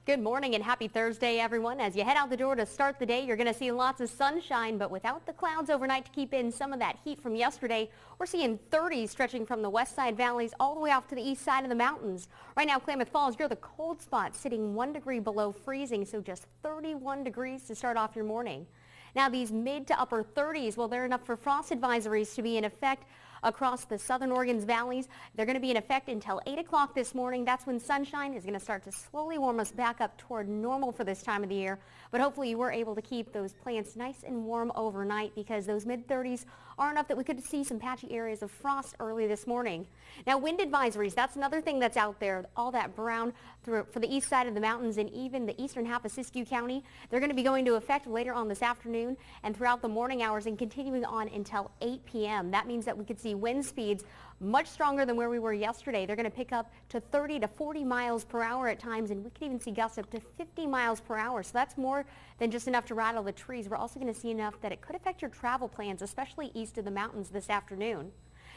Good morning and happy Thursday, everyone. As you head out the door to start the day, you're going to see lots of sunshine, but without the clouds overnight to keep in some of that heat from yesterday. We're seeing 30s stretching from the west side valleys all the way off to the east side of the mountains. Right now, Klamath Falls, you're the cold spot, sitting 1 degree below freezing, so just 31 degrees to start off your morning. Now, these mid to upper 30s, well, they're enough for frost advisories to be in effect across the southern Oregon's valleys. They're going to be in effect until 8 o'clock this morning. That's when sunshine is going to start to slowly warm us back up toward normal for this time of the year. But hopefully you were able to keep those plants nice and warm overnight, because those mid-30s are enough that we could see some patchy areas of frost early this morning. Now, wind advisories, that's another thing that's out there. All that brown for the east side of the mountains and even the eastern half of Siskiyou County. They're going to be going into effect later on this afternoon and throughout the morning hours and continuing on until 8 p.m. That means that we could see wind speeds much stronger than where we were yesterday. They're going to pick up to 30 to 40 miles per hour at times, and we could even see gusts up to 50 miles per hour. So that's more than just enough to rattle the trees. We're also going to see enough that it could affect your travel plans, especially east of the mountains this afternoon.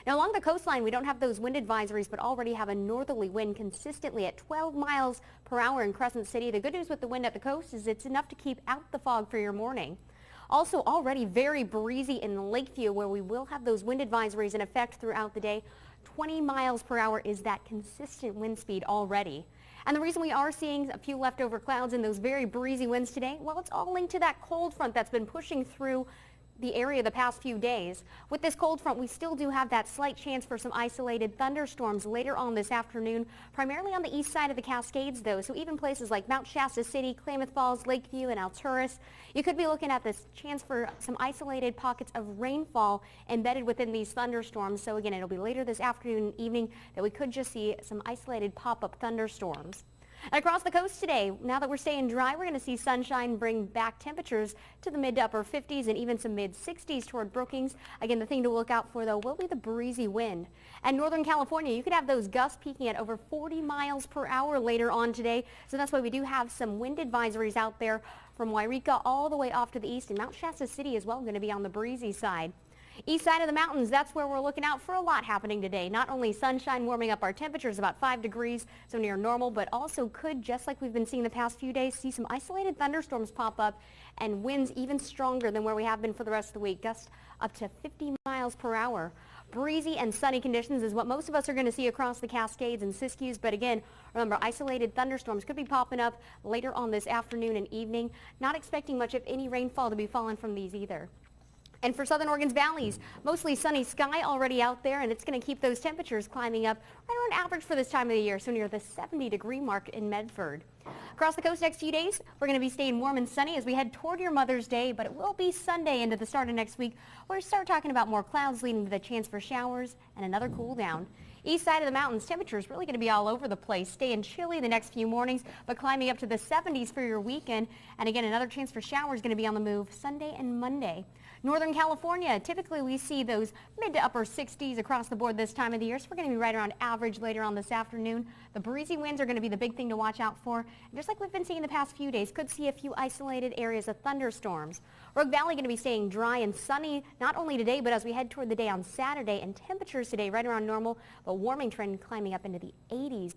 Now, along the coastline, we don't have those wind advisories, but already have a northerly wind consistently at 12 miles per hour in Crescent City. The good news with the wind at the coast is it's enough to keep out the fog for your morning. Also, already very breezy in Lakeview, where we will have those wind advisories in effect throughout the day. 20 miles per hour is that consistent wind speed already. And the reason we are seeing a few leftover clouds and those very breezy winds today, well, it's all linked to that cold front that's been pushing through the area the past few days. With this cold front, we still do have that slight chance for some isolated thunderstorms later on this afternoon, primarily on the east side of the Cascades, though. So even places like Mount Shasta City, Klamath Falls, Lakeview, and Alturas, you could be looking at this chance for some isolated pockets of rainfall embedded within these thunderstorms. So again, it'll be later this afternoon and evening that we could just see some isolated pop-up thunderstorms. And across the coast today, now that we're staying dry, we're going to see sunshine bring back temperatures to the mid to upper 50s and even some mid 60s toward Brookings. Again, the thing to look out for, though, will be the breezy wind. And Northern California, you could have those gusts peaking at over 40 miles per hour later on today. So that's why we do have some wind advisories out there from Wairika all the way off to the east, and Mount Shasta City as well going to be on the breezy side. East side of the mountains, that's where we're looking out for a lot happening today. Not only sunshine warming up our temperatures about 5 degrees, so near normal, but also could, just like we've been seeing the past few days, see some isolated thunderstorms pop up and winds even stronger than where we have been for the rest of the week. Gusts up to 50 miles per hour. Breezy and sunny conditions is what most of us are going to see across the Cascades and Siskiyous. But again, remember, isolated thunderstorms could be popping up later on this afternoon and evening. Not expecting much, if any, rainfall to be falling from these either. And for southern Oregon's valleys, mostly sunny sky already out there, and it's going to keep those temperatures climbing up right around average for this time of the year, so near the 70-degree mark in Medford. Across the coast next few days, we're going to be staying warm and sunny as we head toward your Mother's Day, but it will be Sunday into the start of next week where we start talking about more clouds leading to the chance for showers and another cool down. East side of the mountains, temperatures really going to be all over the place, staying chilly the next few mornings, but climbing up to the 70s for your weekend. And again, another chance for showers going to be on the move Sunday and Monday. Northern California, typically we see those mid to upper 60s across the board this time of the year, so we're going to be right around average later on this afternoon. The breezy winds are going to be the big thing to watch out for. And just like we've been seeing the past few days, could see a few isolated areas of thunderstorms. Rogue Valley going to be staying dry and sunny not only today, but as we head toward the day on Saturday, and temperatures today right around normal, but warming trend climbing up into the 80s.